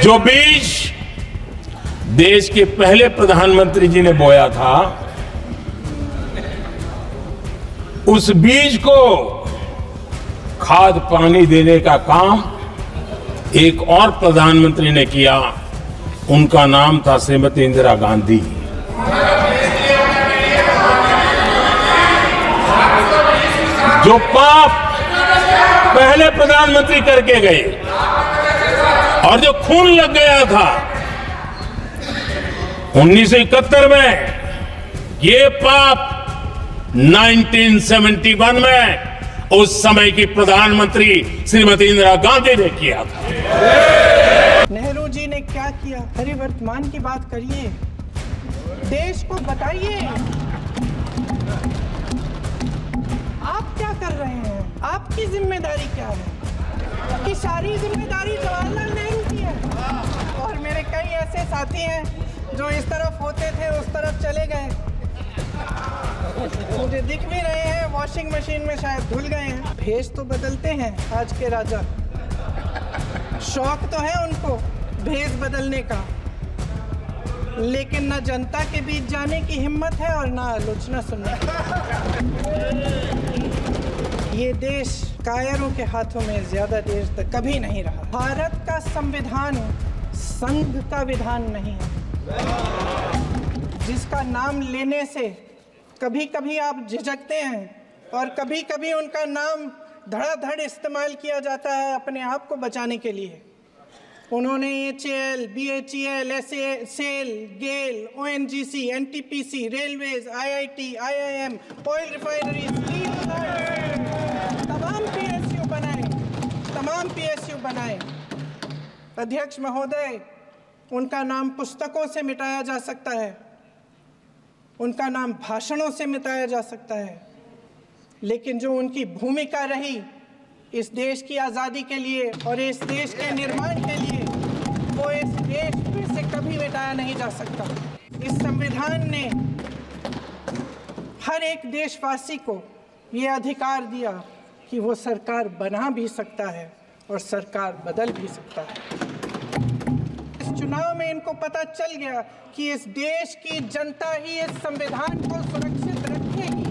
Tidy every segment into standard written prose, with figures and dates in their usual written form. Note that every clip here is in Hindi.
जो बीज देश के पहले प्रधानमंत्री जी ने बोया था, उस बीज को खाद पानी देने का काम एक और प्रधानमंत्री ने किया। उनका नाम था श्रीमती इंदिरा गांधी। जो पाप पहले प्रधानमंत्री करके गए और जो खून लग गया था 1971 में, ये पाप 1971 में उस समय की प्रधानमंत्री श्रीमती इंदिरा गांधी ने किया था। नेहरू जी ने क्या किया? अरे वर्तमान की बात करिए, देश को बताइए आप क्या कर रहे हैं, आपकी जिम्मेदारी क्या है? कि सारी जिम्मेदारी जवाहरलाल नेहरू की है। और मेरे कई ऐसे साथी हैं जो इस तरफ होते थे उस तरफ चले गए, मुझे दिख भी रहे हैं, वॉशिंग मशीन में शायद धुल गए हैं। भेष तो बदलते हैं आज के राजा, शौक तो है उनको भेष बदलने का, लेकिन न जनता के बीच जाने की हिम्मत है और ना आलोचना सुनने की। ये देश कायरों के हाथों में ज्यादा देर तक कभी नहीं रहा। भारत का संविधान संघ का विधान नहीं है, जिसका नाम लेने से कभी कभी आप झिझकते हैं और कभी कभी उनका नाम धड़ाधड़ इस्तेमाल किया जाता है अपने आप को बचाने के लिए। उन्होंने HAL, BHEL, SAL, GAIL, ONGC, NTPC, railways, IIT, IIM, oil refineries, तमाम PSU बनाए। अध्यक्ष महोदय, उनका नाम पुस्तकों से मिटाया जा सकता है, उनका नाम भाषणों से मिटाया जा सकता है, लेकिन जो उनकी भूमिका रही इस देश की आज़ादी के लिए और इस देश के निर्माण के लिए, वो इस देश में से कभी मिटाया नहीं जा सकता। इस संविधान ने हर एक देशवासी को ये अधिकार दिया कि वो सरकार बना भी सकता है और सरकार बदल भी सकता है। इस चुनाव में इनको पता चल गया कि इस देश की जनता ही इस संविधान को सुरक्षित रखेगी,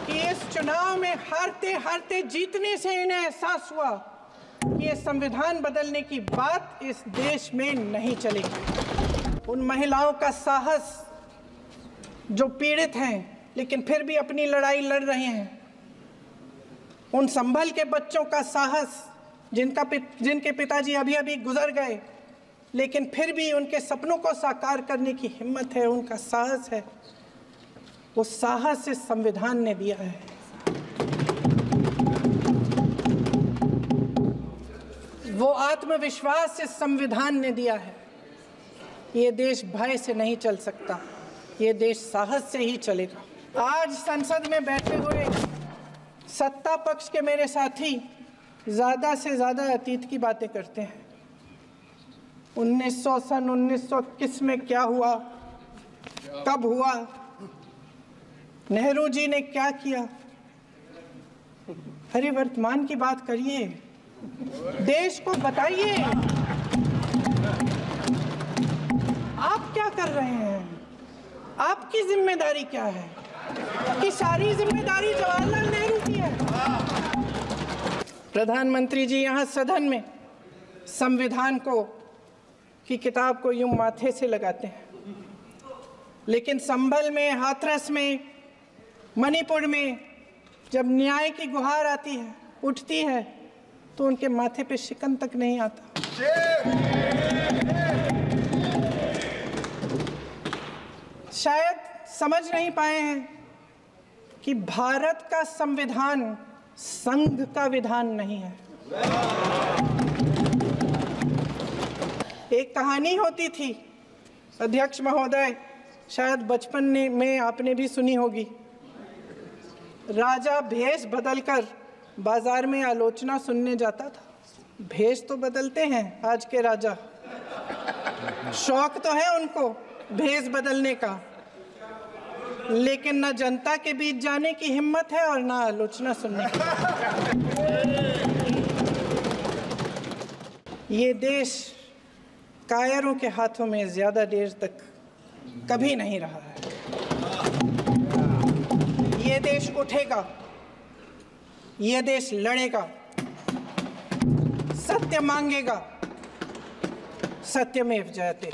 कि इस चुनाव में हारते हारते जीतने से इन्हें एहसास हुआ कि ये संविधान बदलने की बात इस देश में नहीं चलेगी। उन महिलाओं का साहस जो पीड़ित हैं लेकिन फिर भी अपनी लड़ाई लड़ रहे हैं, उन संभल के बच्चों का साहस जिनके पिताजी अभी अभी गुजर गए लेकिन फिर भी उनके सपनों को साकार करने की हिम्मत है, उनका साहस है, वो साहस इस संविधान ने दिया है। वो आत्मविश्वास इस संविधान ने दिया है। ये देश भय से नहीं चल सकता, ये देश साहस से ही चलेगा। आज संसद में बैठे हुए सत्ता पक्ष के मेरे साथी ज़्यादा से ज़्यादा अतीत की बातें करते हैं। 1921 में क्या हुआ, कब हुआ, नेहरू जी ने क्या किया? अरे वर्तमान की बात करिए, देश को बताइए आप क्या कर रहे हैं, आपकी जिम्मेदारी क्या है? कि सारी जिम्मेदारी जवाहरलाल नेहरू की है। प्रधानमंत्री जी यहाँ सदन में संविधान की किताब को यूं माथे से लगाते हैं, लेकिन संभल में, हाथरस में, मणिपुर में जब न्याय की गुहार आती है, उठती है, तो उनके माथे पे शिकन तक नहीं आता। शायद समझ नहीं पाए हैं कि भारत का संविधान संघ का विधान नहीं है। एक कहानी होती थी अध्यक्ष महोदय, शायद बचपन में आपने भी सुनी होगी। राजा भेष बदलकर बाजार में आलोचना सुनने जाता था। भेष तो बदलते हैं आज के राजा, शौक तो है उनको भेष बदलने का, लेकिन न जनता के बीच जाने की हिम्मत है और ना आलोचना सुनने की। ये देश कायरों के हाथों में ज़्यादा देर तक कभी नहीं रहा है। ये देश उठेगा, ये देश लड़ेगा, सत्य मांगेगा, सत्यमेव जयते।